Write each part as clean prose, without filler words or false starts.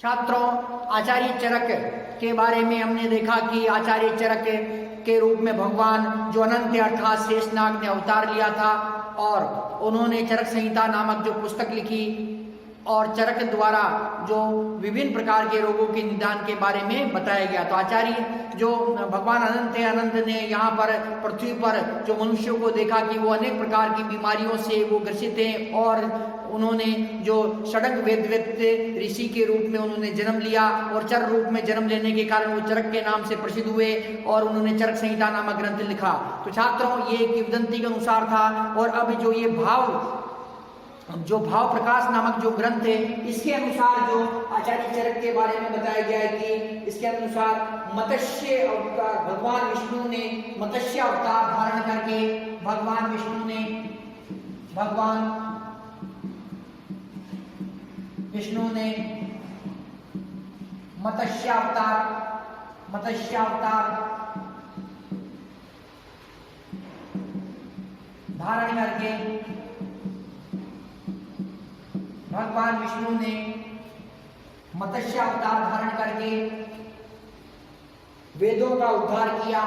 छात्रों, आचार्य चरक के बारे में हमने देखा कि आचार्य चरक के रूप में भगवान जो अनंत अर्थात शेषनाग ने अवतार लिया था और उन्होंने चरक संहिता नामक जो पुस्तक लिखी और चरक द्वारा जो विभिन्न प्रकार के रोगों के निदान के बारे में बताया गया। तो आचार्य जो भगवान अनंत है, अनंत ने यहाँ पर पृथ्वी पर जो मनुष्यों को देखा कि वो अनेक प्रकार की बीमारियों से वो ग्रसित हैं और उन्होंने जो षडंग वेद ऋषि के रूप में उन्होंने जन्म लिया और चर रूप में जन्म लेने के कारण वो चरक के नाम से प्रसिद्ध हुए और उन्होंने चरक संहिता नामक ग्रंथ लिखा। तो छात्रों, ये किंवदंती के अनुसार था। और अब जो ये भाव प्रकाश नामक जो ग्रंथ है, इसके अनुसार जो आचार्य चरक के बारे में बताया गया है कि इसके अनुसार मत्स्य अवतार भगवान विष्णु ने मत्स्य अवतार धारण करके भगवान विष्णु ने मत्स्य अवतार धारण करके भगवान विष्णु ने मत्स्य अवतार धारण करके वेदों का उद्धार किया।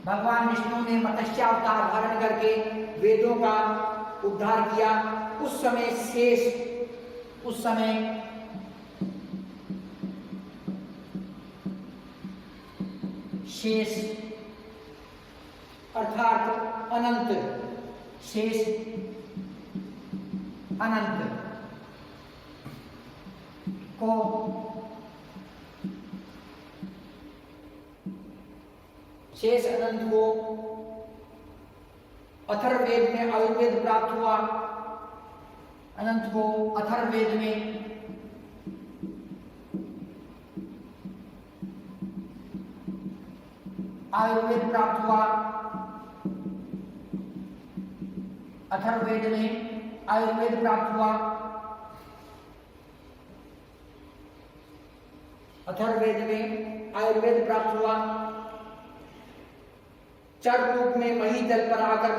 भगवान विष्णु ने मत्स्य अवतार धारण करके वेदों का उद्धार किया। उस समय शेष अर्थात अनंत को अथर्ववेद में आयुर्वेद प्राप्त हुआ। अनंत को अथर्ववेद में आयुर्वेद प्राप्त हुआ। अथर्ववेद में आयुर्वेद प्राप्त हुआ। चर रूप में महीतल पर आकर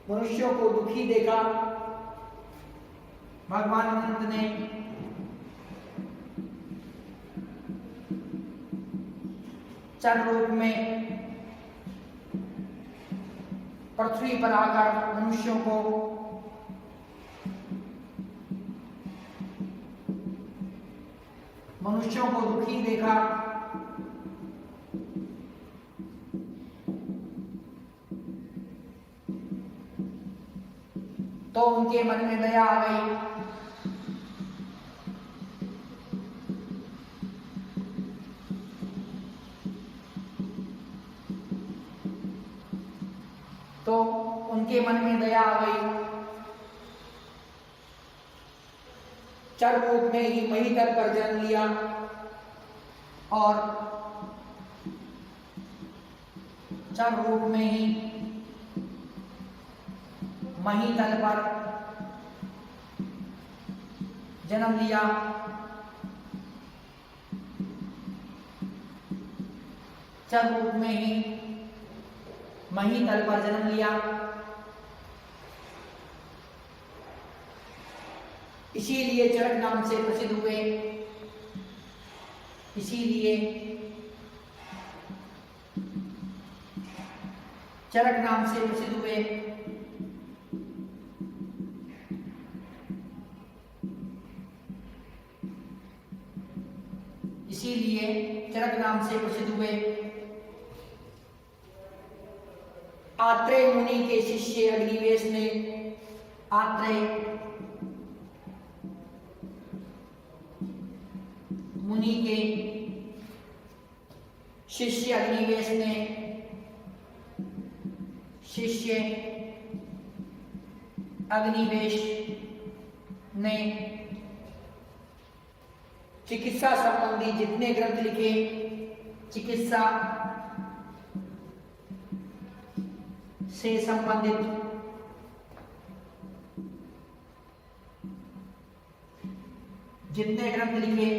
मनुष्यों को दुखी देखा। भगवान अनंत ने चर रूप में पृथ्वी पर आकर मनुष्यों को दुखी देखा। तो उनके मन में दया आ गई। चर रूप में ही महीतल पर जन्म लिया और चर रूप में ही महीतल पर जन्म लिया। चर रूप में ही महीतल पर जन्म लिया। इसीलिए चरक नाम से प्रसिद्ध हुए। आत्रेय मुनि के शिष्य अग्निवेश ने चिकित्सा संबंधी जितने ग्रंथ लिखे, चिकित्सा से संबंधित जितने ग्रंथ लिखे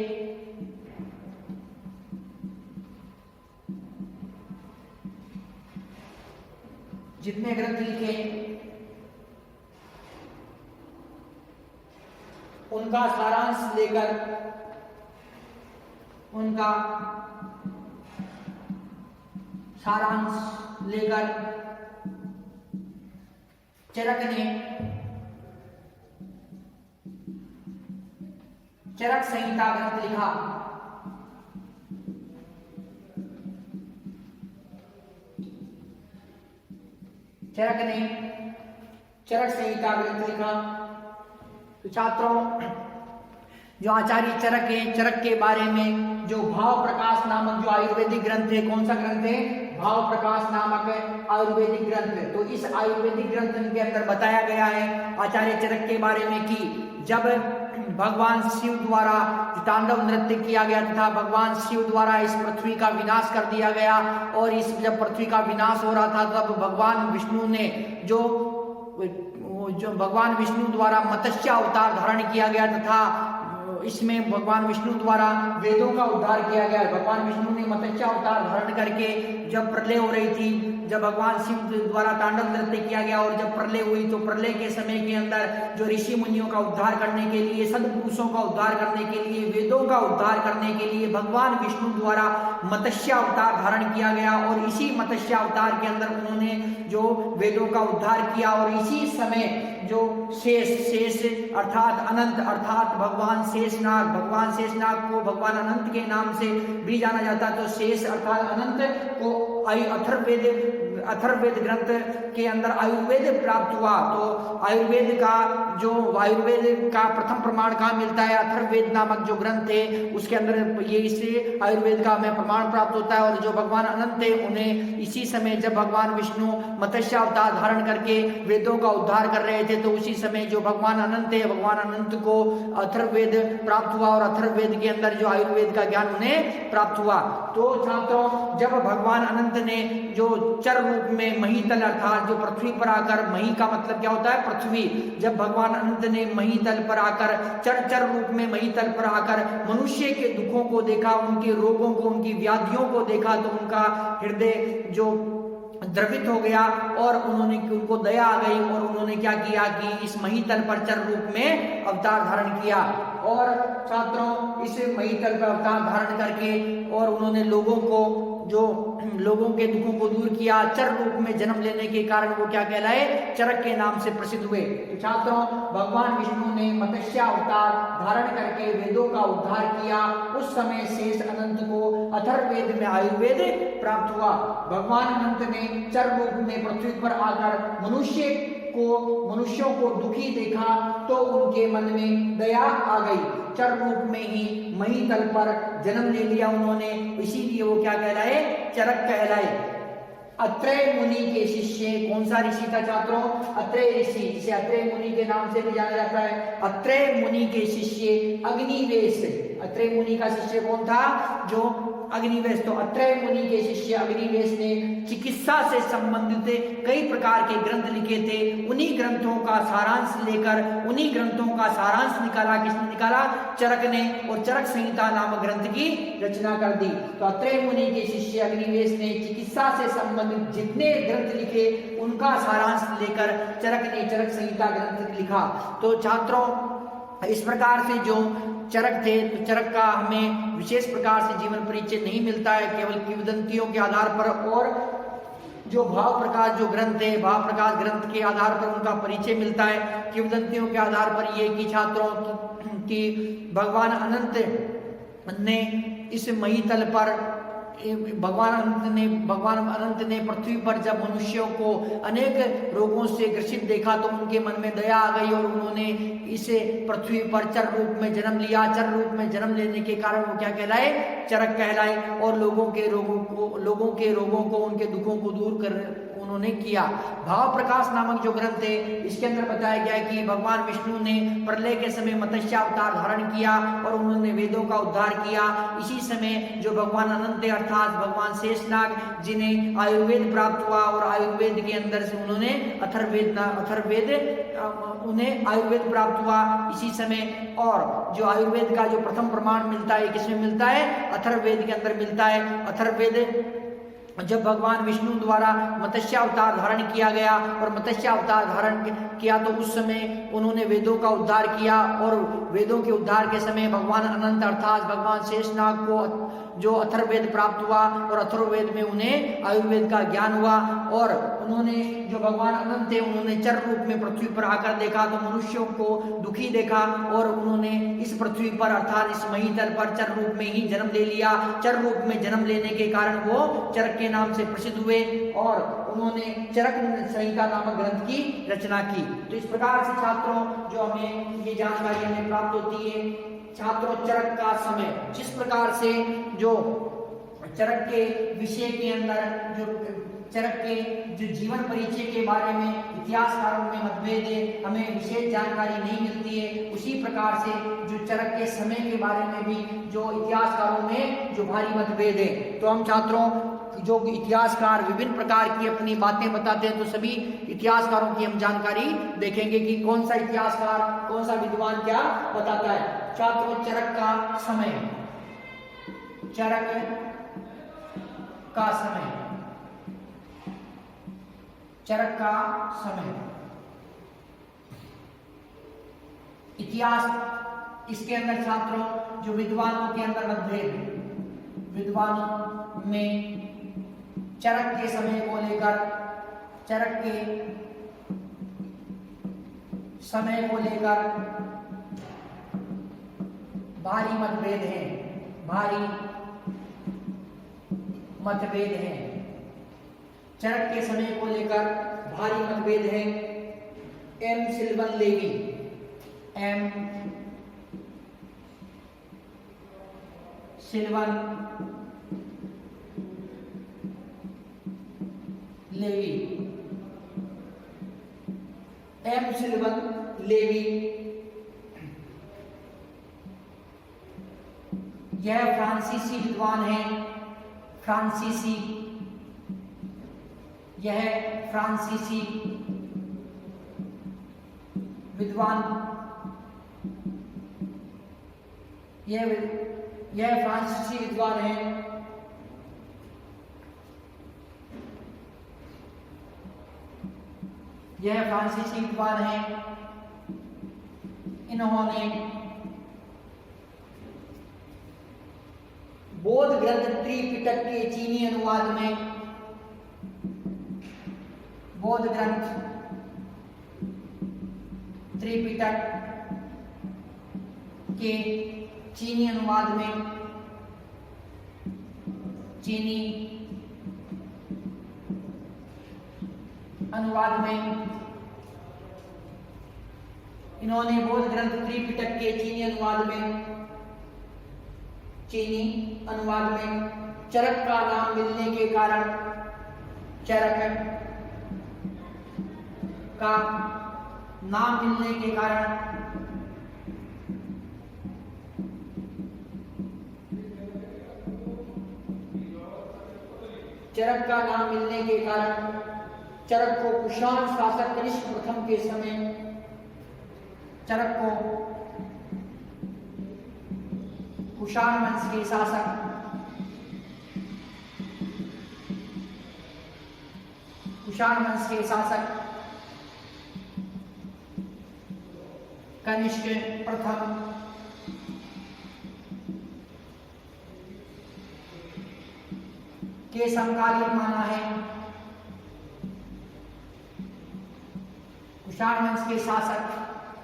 जितने ग्रंथ लिखे उनका सारांश लेकर चरक ने चरक संहिता ग्रंथ लिखा। चरक ने चरक संहिता ग्रंथ लिखा। तो छात्रों, जो आचार्य चरक है, चरक के बारे में जो भाव प्रकाश नामक जो आयुर्वेदिक ग्रंथ है, कौन सा ग्रंथ है? भाव प्रकाश नामक आयुर्वेदिक ग्रंथ। तो इस आयुर्वेदिक ग्रंथ के अंदर बताया गया है आचार्य चरक के बारे में कि जब भगवान शिव द्वारा तांडव नृत्य किया गया तथा भगवान शिव द्वारा इस पृथ्वी का विनाश कर दिया गया, और इस जब पृथ्वी का विनाश हो रहा था तब भगवान विष्णु ने जो भगवान विष्णु द्वारा मत्स्य अवतार धारण किया गया तथा इसमें भगवान विष्णु द्वारा वेदों का उद्धार किया गया। भगवान विष्णु ने मत्स्य अवतार धारण करके जब प्रलय हो रही थी, जब भगवान शिव द्वारा तांडव नृत्य किया गया और जब प्रलय हुई, तो प्रलय के समय के अंदर जो ऋषि मुनियों का उद्धार करने के लिए, सद्पुरुषों का उद्धार करने के लिए, वेदों का उद्धार करने के लिए भगवान विष्णु द्वारा मत्स्य अवतार धारण किया गया, और इसी मत्स्य अवतार के अंदर उन्होंने जो वेदों का उद्धार किया। और इसी समय जो शेष अर्थात अनंत अर्थात भगवान शेषनाग को भगवान अनंत के नाम से भी जाना जाता। तो शेष अर्थात अनंत को अथर्ववेद ग्रंथ के अंदर आयुर्वेद प्राप्त हुआ। तो आयुर्वेद का प्रथम प्रमाण कहाँ मिलता है? अथर्ववेद नामक जो ग्रंथ है उसके अंदर ये इससे आयुर्वेद का हमें प्रमाण प्राप्त होता है। और जो भगवान अनंत है उन्हें इसी समय जब भगवान विष्णु मत्स्य अवतार धारण करके वेदों का उद्धार कर रहे थे, तो उसी समय जो भगवान अनंत है, भगवान अनंत को अथर्ववेद प्राप्त हुआ और अथर्ववेद के अंदर जो आयुर्वेद का ज्ञान उन्हें प्राप्त हुआ। तो छात्रों, जब भगवान अनंत ने जो चर रूप में महीतल अर्थात जो पृथ्वी पर आकर, मही का मतलब क्या होता है? पृथ्वी। जब भगवान अनंत ने महीतल पर आकर चर रूप में महीतल पर आकर मनुष्य के दुखों को देखा, उनके रोगों को, उनकी व्याधियों को देखा, तो उनका हृदय जो द्रवित हो गया और उनको दया आ गई और उन्होंने क्या किया कि इस महीतल पर चर रूप में अवतार धारण किया। और छात्रों, इस महीतल पर अवतार धारण करके और उन्होंने लोगों के दुखों को दूर किया। चर रूप में जन्म लेने के कारण वो क्या कहलाए? चरक के नाम से प्रसिद्ध हुए। तो छात्रों, भगवान विष्णु ने मत्स्य अवतार धारण करके वेदों का उद्धार किया। उस समय शेष अनंत को अथर्ववेद में आयुर्वेद प्राप्त हुआ। भगवान अनंत ने चर रूप में पृथ्वी पर आकर मनुष्यों को दुखी देखा, तो उनके मन में दया आ गई। चर रूप में ही महीतल पर जन्म ले लिया उन्होंने, इसीलिए वो क्या कहलाए? चरक कहलाए। अत्रेय मुनि के शिष्य, कौन सा ऋषि था छात्रों? अत्रेय ऋषि, जिसे अत्रेय मुनि के नाम से भी जाना जाता है। अत्रेय मुनि के शिष्य अग्निवेश। अत्रेय मुनि का शिष्य कौन था? जो अग्निवेश। तो अत्रेय मुनि के शिष्य अग्निवेश ने चिकित्सा से संबंधित कई प्रकार के ग्रंथ लिखे थे। उन्हीं ग्रंथों का सारांश लेकर, उन्हीं ग्रंथों का सारांश निकाला। किसने निकाला? चरक ने, और चरक संहिता नामक ग्रंथ की रचना कर दी। तो अत्रेय मुनि के शिष्य अग्निवेश ने चिकित्सा से संबंधित जितने ग्रंथ लिखे उनका सारांश लेकर चरक ने चरक संहिता ग्रंथ लिखा। तो छात्रों, इस प्रकार से जो चरक थे, तो चरक का हमें विशेष प्रकार से जीवन परिचय नहीं मिलता है, केवल किंवदंतियों के आधार पर। और जो भाव प्रकाश जो ग्रंथ है, भाव प्रकाश ग्रंथ के आधार पर उनका परिचय मिलता है। किंवदंतियों के आधार पर ये कि छात्रों की भगवान अनंत ने इस महीतल पर भगवान अनंत ने पृथ्वी पर जब मनुष्यों को अनेक रोगों से ग्रसित देखा, तो उनके मन में दया आ गई और उन्होंने इसे पृथ्वी पर चर रूप में जन्म लिया। चर रूप में जन्म लेने के कारण वो क्या कहलाए? चरक कहलाए। और लोगों के रोगों को उनके दुखों को दूर कर उन्होंने किया। भाव प्रकाश नामक जो ग्रंथ है, इसके अंदर बताया गया है कि भगवान विष्णु ने प्रलय के समय मत्स्य अवतार धारण किया और उन्होंने वेदों का उद्धार किया। इसी समय जो भगवान अनंत अर्थात भगवान शेषनाग, जिन्हें आयुर्वेद प्राप्त हुआ और आयुर्वेद के अंदर से उन्होंने उन्हें आयुर्वेद प्राप्त हुआ इसी समय। और जो आयुर्वेद का जो प्रथम प्रमाण मिलता है, किसमें मिलता है? अथर्ववेद के अंदर मिलता है। अथर्ववेद जब भगवान विष्णु द्वारा मत्स्य अवतार धारण किया गया और मत्स्य अवतार धारण किया तो उस समय उन्होंने वेदों का उद्धार किया, और वेदों के उद्धार के समय भगवान अनंत अर्थात भगवान शेषनाग को जो अथर्ववेद प्राप्त हुआ, और अथर्ववेद में उन्हें आयुर्वेद का ज्ञान हुआ, और उन्होंने जो भगवान अनंत थे उन्होंने चर रूप में पृथ्वी पर आकर देखा तो मनुष्यों को दुखी देखा, और उन्होंने इस पृथ्वी पर अर्थात इस महीतल पर चर रूप में ही जन्म ले लिया। चर रूप में जन्म लेने के कारण वो चरक के नाम से प्रसिद्ध हुए, और उन्होंने चरक संहिता नामक ग्रंथ की रचना की। तो इस प्रकार से छात्रों जो हमें ये जानकारी हमें प्राप्त होती है, छात्रों चरक का समय, जिस प्रकार से जो चरक के विषय के अंदर जो चरक के जो जीवन परिचय के बारे में इतिहासकारों में मतभेद है, हमें विशेष जानकारी नहीं मिलती है, उसी प्रकार से जो चरक के समय के बारे में भी जो इतिहासकारों में जो भारी मतभेद है। तो हम छात्रों जो इतिहासकार विभिन्न प्रकार की अपनी बातें बताते हैं, तो सभी इतिहासकारों की हम जानकारी देखेंगे कि कौन सा इतिहासकार, कौन सा विद्वान क्या बताता है। छात्रों चरक का समय, चरक का समय, चरक का समय, इतिहास इसके अंदर छात्रों जो विद्वानों के अंदर मतभेद, विद्वानों में चरक के समय को लेकर, चरक के समय को लेकर भारी मतभेद है, भारी मतभेद है। चरक के समय को लेकर भारी मतभेद है। M Sylvain Levi, M Sylvain Levi, M Sylvain Levi, यह फ्रांसीसी विद्वान है, फ्रांसीसी, यह फ्रांसीसी विद्वान, यह फ्रांसीसी विद्वान है। यह फ्रांसीसी विद्वान है। इन्होंने बौद्ध ग्रंथ त्रिपिटक के चीनी अनुवाद में, बौद्ध ग्रंथ त्रिपिटक के चीनी अनुवाद में, चीनी अनुवाद में इन्होंने बौद्ध ग्रंथ त्रिपिटक के चीनी अनुवाद में, चीनी अनुवाद में चरक का नाम मिलने के कारण, चरक का नाम मिलने के कारण चरक का नाम मिलने के कारण चरक को कुषाण शासक कनिष्क प्रथम के समय, चरक को कुषाण वंश के शासक कुषाण वंश के शासक कनिष्क प्रथम के समकालीन माना है। कुषाण वंश के शासक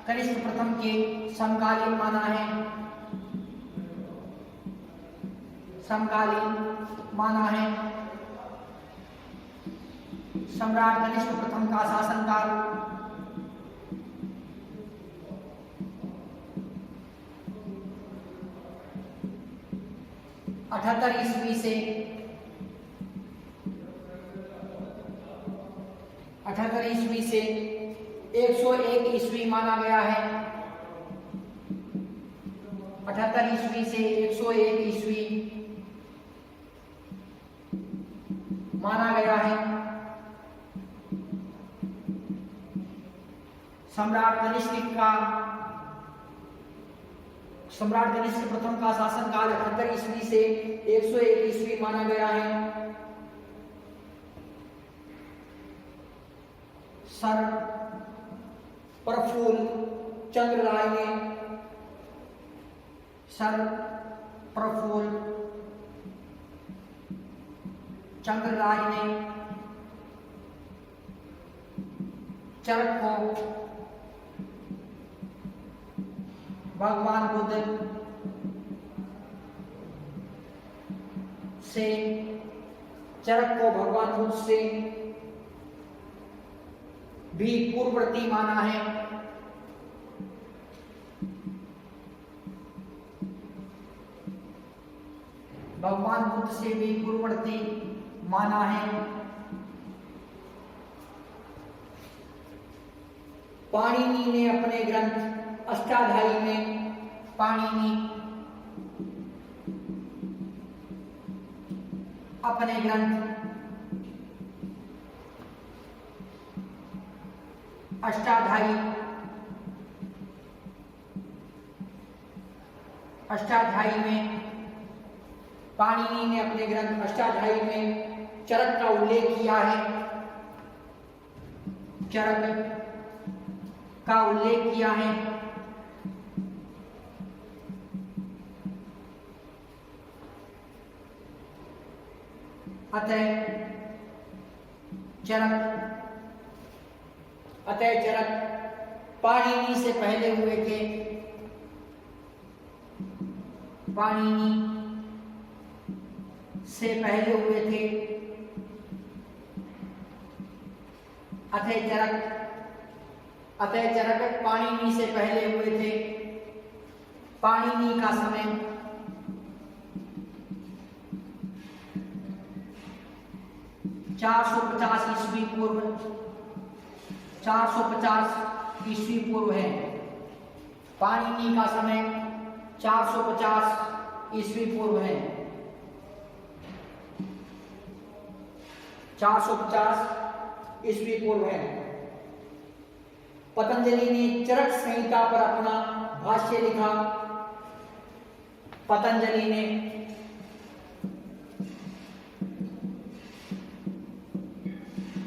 कनिष्क प्रथम के समकालीन माना है, समकालीन माना है। सम्राट कनिष्क प्रथम का शासनकाल 78 ईस्वी से 78 ईस्वी से 101 ईस्वी माना गया है। 78 ईस्वी से 101 ईस्वी माना गया है। सम्राट कनिष्क प्रथम का शासनकाल 78 ईस्वी से 101 ईस्वी माना गया है। सर प्रफुल्ल चंद्र राय ने, सर प्रफुल्ल चंद्र राय ने चरक को भगवान बुद्ध से चरक को भगवान बुद्ध से भी पूर्ववर्ती माना है। भगवान बुद्ध से भी पूर्ववर्ती माना है। पाणिनि ने अपने ग्रंथ अष्टाध्यायी में, पाणिनि अपने ग्रंथ अष्टाध्यायी में, पाणिनि ने अपने ग्रंथ अष्टाध्यायी में चरक का उल्लेख किया है। चरक का उल्लेख किया है। अतः चरक पाणिनि से पहले हुए थे। पाणिनि से पहले हुए थे। अतः चरक पाणिनि से पहले हुए थे। पाणिनि का समय 450 ईस्वी पूर्व, 450 ईस्वी पूर्व है। पाणिनि का समय 450 ईस्वी पूर्व है। 450 ईस्वी पूर्व है। पतंजलि ने चरक संहिता पर अपना भाष्य लिखा। पतंजलि ने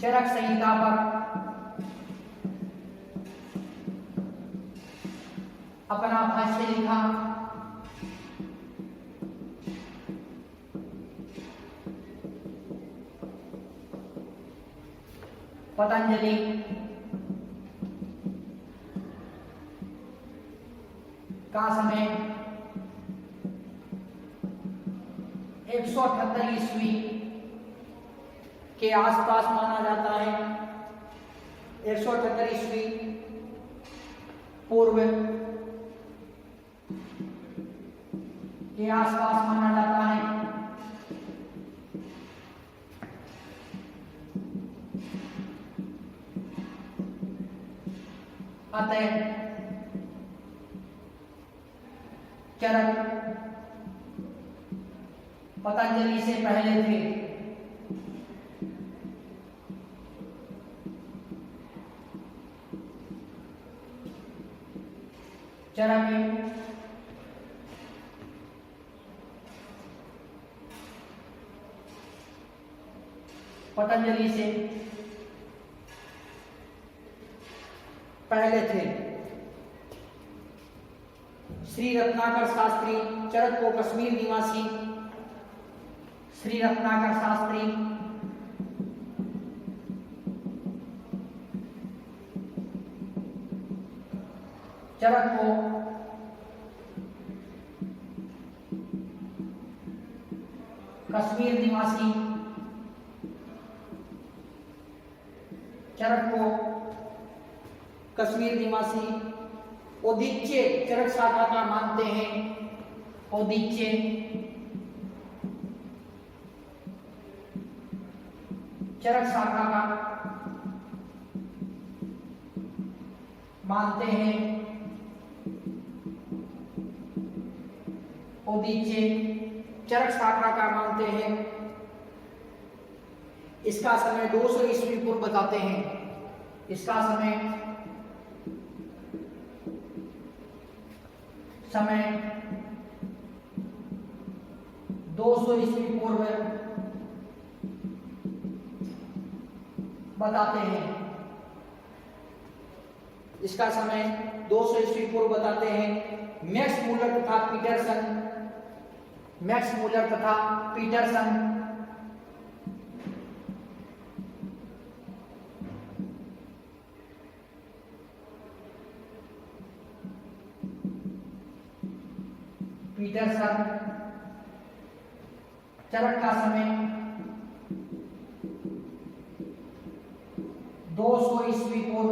चरक संहिता पर अपना भाष्य लिखा। पतंजलि का समय 178 ईस्वी के आसपास माना जाता है। 178 ईस्वी पूर्व के आसपास माना जाता है। अतः चरक पतंजलि से पहले थे। चरक पतंजलि से पहले थे। श्री रत्नाकर शास्त्री चरक को कश्मीर निवासी, श्री रत्नाकर शास्त्री चरक को कश्मीर निवासी, चरक को कश्मीर निवासी औदिच्य चरक शाखा का मानते हैं। औदिच्य चरक शाखा का मानते हैं। औदिच्य चरक शाखा का मानते हैं। इसका समय 200 ईस्वी पूर्व बताते हैं। इसका समय 200 ईस्वी पूर्व बताते हैं। इसका समय 200 ईस्वी पूर्व बताते हैं। मैक्स मूलर तथा पीटरसन, मैक्स मूलर तथा पीटरसन चरक का समय 200 ईस्वी पूर्व,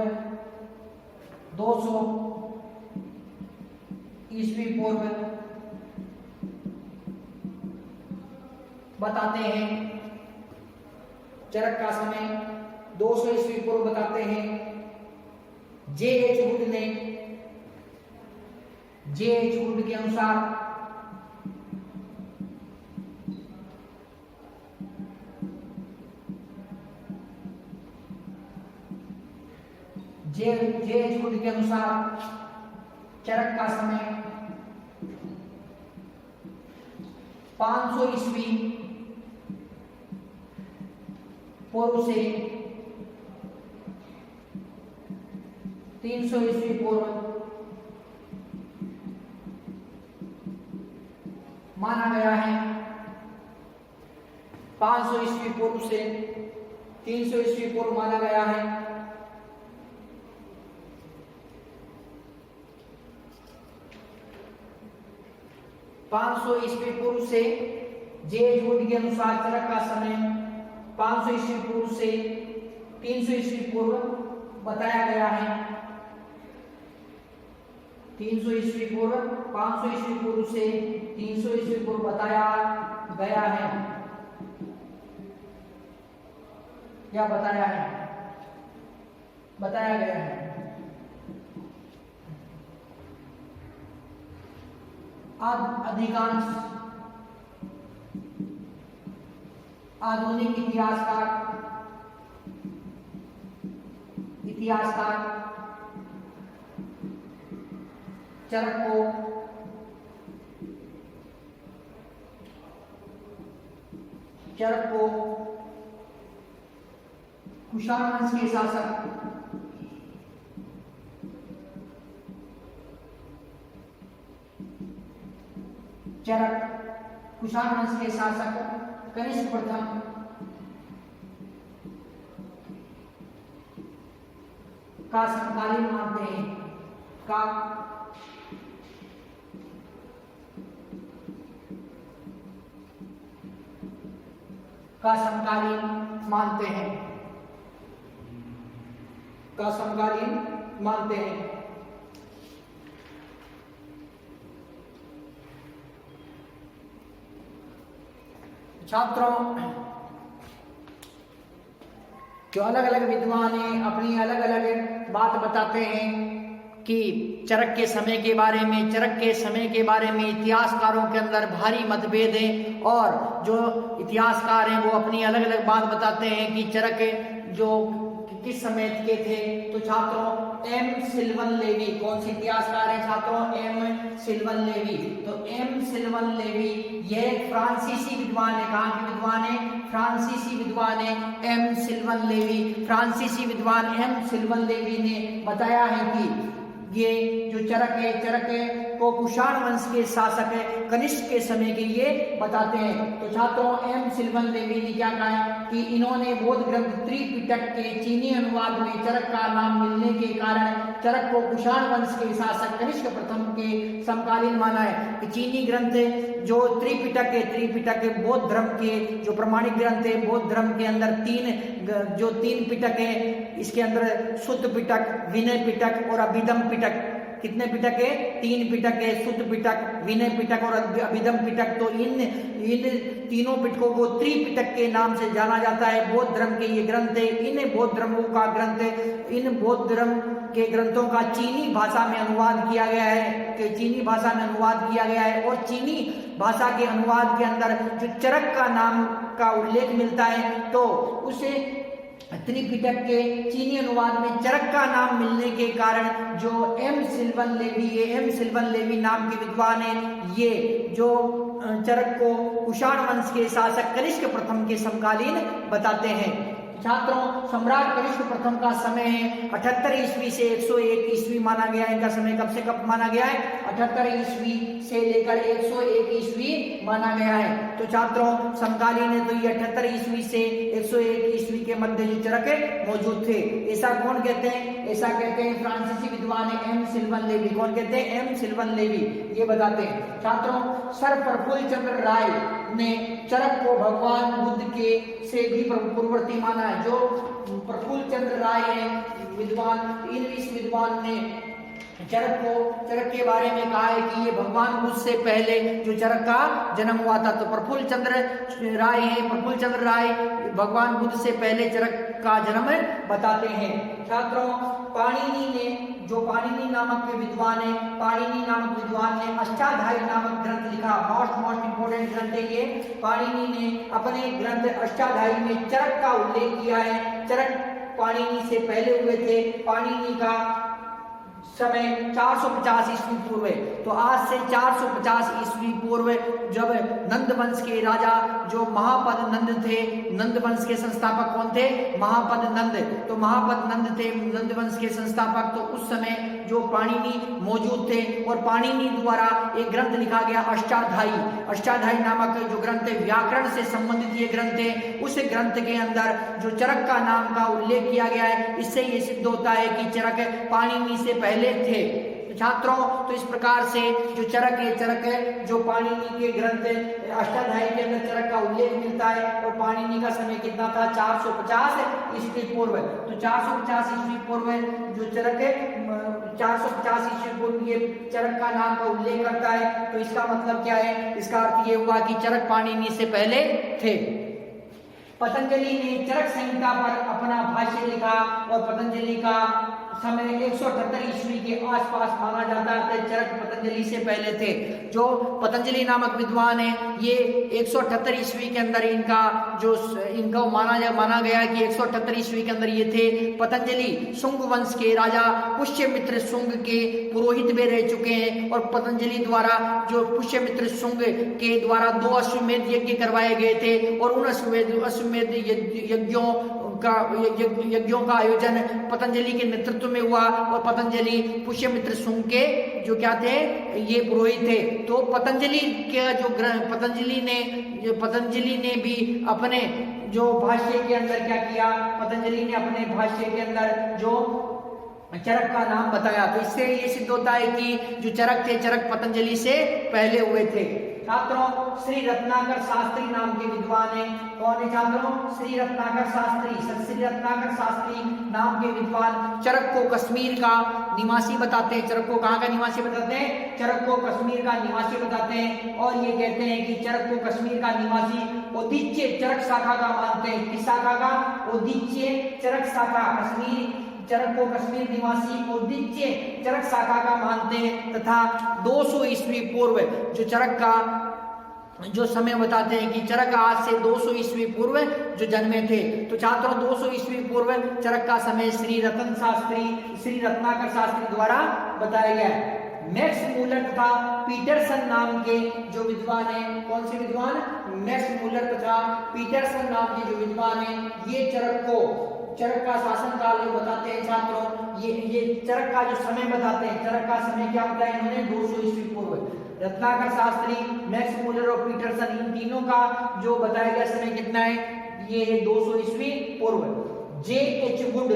200 ईस्वी पूर्व बताते हैं। चरक का समय 200 ईस्वी पूर्व बताते हैं। J.H. वुड ने, J.H. वुड के अनुसार J.H. वुड के अनुसार चरक का समय 500 ईस्वी पूर्व से 300 ईस्वी पूर्व माना गया है। 500 ईस्वी पूर्व से 300 ईस्वी पूर्व माना गया है। 500 ईस्वी पूर्व से J.H. वुड के अनुसार चरक का समय 500 ईस्वी पूर्व से 300 ईस्वी पूर्व बताया गया है। 300 ईस्वी पूर्व, 500 ईस्वी पूर्व से 300 ईस्वी पूर्व बताया गया है। क्या बताया है? बताया गया है। अधिकांश आधुनिक इतिहासकार चरक को कुषाण वंश के शासक कुषाण वंश के शासक कनिष्क प्रथम का समकालीन मानते हैं। का समकालीन मानते हैं। छात्रों, जो अलग अलग विद्वान हैं अपनी अलग अलग बात बताते हैं कि चरक के समय के बारे में इतिहासकारों के अंदर भारी मतभेद है और जो इतिहासकार हैं वो अपनी अलग अलग बात बताते हैं कि चरक जो किस समय के थे। तो छात्रों, एम सिल्वन लेवी, कौन से इतिहासकार हैं छात्रों? M Sylvain Levi. तो एम सिल्वन लेवी यह एक फ्रांसीसी विद्वान है। कहाँ के विद्वान है? फ्रांसीसी विद्वान है एम सिल्वन लेवी। फ्रांसीसी विद्वान एम सिल्वन लेवी ने बताया है कि ये जो चरक है को कुषाण वंश के शासक है कनिष्क के समय के ये बताते हैं। तो छात्रों, एम सिल्वन लेवी ने क्या कहा है कि इन्होंने बौद्ध ग्रंथ त्रिपिटक के चीनी अनुवाद में चरक का नाम मिलने के कारण चरक को कुषाण वंश के शासक कनिष्क प्रथम के समकालीन माना है। कि चीनी ग्रंथ जो त्रिपिटक है बौद्ध धर्म के जो प्रमाणिक ग्रंथ है, बौद्ध धर्म के अंदर तीन पिटक है। इसके अंदर शुद्ध पिटक, विनय पिटक और अभिधम पिटक। कितने पिटक है? 3 पिटक है, शुद्ध पिटक, विनय पिटक और अभिधम पिटक। तो इन तीनों पिटकों को त्रिपिटक के नाम से जाना जाता है। बौद्ध धर्म के ये ग्रंथ है। इन बौद्ध धर्मों का ग्रंथ है, इन बौद्ध धर्म के ग्रंथों का चीनी भाषा में अनुवाद किया गया है और चीनी भाषा के अनुवाद के अंदर जो चरक का नाम का उल्लेख मिलता है तो उसे त्रिपिटक के चीनी अनुवाद में चरक का नाम मिलने के कारण जो एम सिल्वन लेवी नाम के विद्वान है, ये जो चरक को कुषाण वंश के शासक कनिष्क प्रथम के समकालीन बताते हैं। छात्रों, सम्राट कनिष्क प्रथम का समय है 78 ईस्वी से 101 ईस्वी माना गया है। इनका समय कब से कब माना गया है? 78 ईस्वी से लेकर 101 ईस्वी माना गया है। तो छात्रों समकालीन है तो ये 78 ईस्वी से 101 ईस्वी के मध्य जो चरक मौजूद थे। ऐसा कौन कहते हैं? ऐसा कहते हैं फ्रांसीसी विद्वान एम सिल्वन लेवी। कौन कहते हैं? एम सिल्वन लेवी ये बताते हैं। छात्रों सर प्रफुल्ल चंद्र राय ने चरक को भगवान बुद्ध के से भी पूर्ववर्ती माना है। जो प्रफुल्ल चंद्र राय है विद्वान, इस विद्वान ने चरक के बारे में कहा है कि ये भगवान बुद्ध से पहले जो चरक का जन्म हुआ था। तो प्रफुल्ल चंद्र राय है, प्रफुल्ल चंद्र राय भगवान बुद्ध से पहले चरक का जन्म बताते हैं। छात्रों पाणिनि ने, जो पाणिनि नामक के विद्वान है, पाणिनि नामक विद्वान ने अष्टाध्यायी नामक ग्रंथ लिखा। मोस्ट इंपोर्टेंट ग्रंथ है ये। पाणिनि ने अपने ग्रंथ अष्टाध्यायी में चरक का उल्लेख किया है। चरक पाणिनि से पहले हुए थे। पाणिनि का समय 450 ईस्वी पूर्व है। तो आज से 450 ईस्वी पूर्व जब नंद वंश के राजा जो महापद नंद थे, नंद वंश के संस्थापक कौन थे? महापद नंद। तो महापद नंद थे नंद वंश के संस्थापक। तो उस समय जो पाणिनि मौजूद थे और पाणिनि द्वारा एक ग्रंथ लिखा गया अष्टाध्यायी। अष्टाध्यायी नामक जो ग्रंथ है, व्याकरण से संबंधित ये ग्रंथ है। उस ग्रंथ के अंदर जो चरक का नाम का उल्लेख किया गया है, इससे ये सिद्ध होता है कि चरक पाणिनि से पहले थे। छात्रों तो इस प्रकार से जो चरक है जो पाणिनि के ग्रंथ अष्टाध्यायी के अंदर चरक का उल्लेख मिलता है। और पाणिनि का समय कितना था? 450 ईस्वी पूर्व। तो 450 ईस्वी पूर्व जो चरक है, 450 ईस्वी पूर्व ये चरक का नाम का उल्लेख करता है। तो इसका मतलब क्या है? इसका अर्थ ये हुआ कि चरक पाणिनि से पहले थे। पतंजलि ने चरक संहिता पर अपना भाष्य लिखा और पतंजलि का समय 178 ईस्वी के आसपास माना जाता है। चरक पतंजलि से पहले थे। जो पतंजलि नामक विद्वान है ये 178 ईस्वी के अंदर इनका माना गया कि 178 ईस्वी के अंदर ये थे। पतंजलि शुंग वंश के राजा पुष्यमित्र शुंग के पुरोहित में रह चुके हैं। और पतंजलि द्वारा जो पुष्यमित्र शुंग के द्वारा 2 अश्वमेध यज्ञ करवाए गए थे और उन अश्वमेध यज्ञों का आयोजन पतंजलि के नेतृत्व में हुआ। और पतंजलि पुष्यमित्र शुंग के जो क्या थे? ये पुरोहित थे। तो पतंजलि के जो पतंजलि ने भी अपने जो भाष्य के अंदर क्या किया? पतंजलि ने अपने भाष्य के अंदर जो चरक का नाम बताया। तो इससे ये सिद्ध होता है कि जो चरक थे, चरक पतंजलि से पहले हुए थे। छात्रों श्री रत्नाकर शास्त्री नाम के विद्वान है। कौन है छात्रों? श्री रत्नाकर शास्त्री। श्री रत्नाकर शास्त्री नाम के विद्वान चरक को कश्मीर का निवासी बताते हैं। चरक को कहाँ का निवासी बताते हैं? चरक को कश्मीर का निवासी बताते हैं। और ये कहते हैं कि चरक को कश्मीर का निवासी ओदिच्य चरक शाखा का मानते हैं। किस शाखा का? ओदिच्य चरक शाखा। कश्मीर चरक को कश्मीर निवासी ओदिच्य चरक शाखा का मानते हैं। तथा 200 ईस्वी पूर्व जो चरक का जो समय बताते हैं कि चरक आज से 200 ईस्वी पूर्व जो जन्मे थे। तो छात्रों 200 ईस्वी पूर्व चरक का समय श्री रत्नाकर शास्त्री द्वारा बताया गया है। मैक्स मूलर तथा पीटरसन नाम के जो विद्वान है, कौन से विद्वान? मैक्स मूलर तथा पीटरसन नाम के जो विद्वान है, ये चरक का शासन काल बताते हैं। छात्रों ये चरक का जो समय बताते हैं, चरक का समय क्या होता है? इन्होंने 200 ईस्वी पूर्व। रत्नाकर शास्त्री, मैक्स मूलर और पीटरसन, इन तीनों का जो बताया गया समय कितना है? ये है 200 ईस्वी पूर्व। J.H. वुड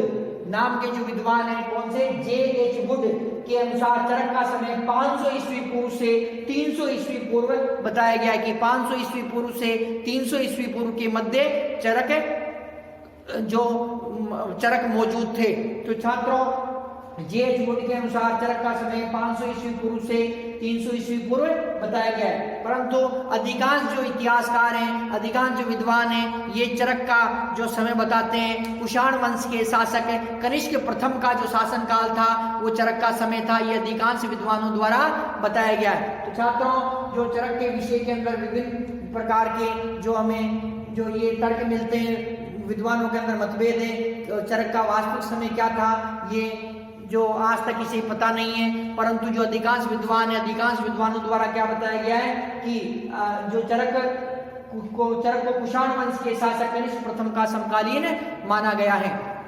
नाम के जो विद्वान है, कौन से? J.H. वुड के अनुसार चरक का समय 500 ईस्वी पूर्व से 300 ईस्वी पूर्व बताया गया है कि 500 ईस्वी पूर्व से 300 ईस्वी पूर्व के मध्य चरक मौजूद थे। तो छात्रों J.H. वुड के अनुसार चरक का समय 500 ईस्वी पूर्व से 300 ईस्वी पूर्व बताया गया है। परंतु अधिकांश जो इतिहासकार हैं, अधिकांश जो विद्वान हैं, ये चरक का जो समय बताते हैं कुषाण वंश के शासक कनिष्क प्रथम का जो शासन काल था वो चरक का समय था। ये अधिकांश विद्वानों द्वारा बताया गया है। तो छात्रों जो चरक के विषय के अंदर विभिन्न प्रकार के जो हमें जो ये तर्क मिलते हैं, विद्वानों के अंदर मतभेद है। चरक का वास्तविक समय क्या था ये जो आज तक इसे पता नहीं है। परंतु जो अधिकांश विद्वान है, अधिकांश विद्वानों द्वारा क्या बताया गया है कि जो चरक चरक को कुषाण वंश के शासक कनिष्क प्रथम का समकालीन माना गया है।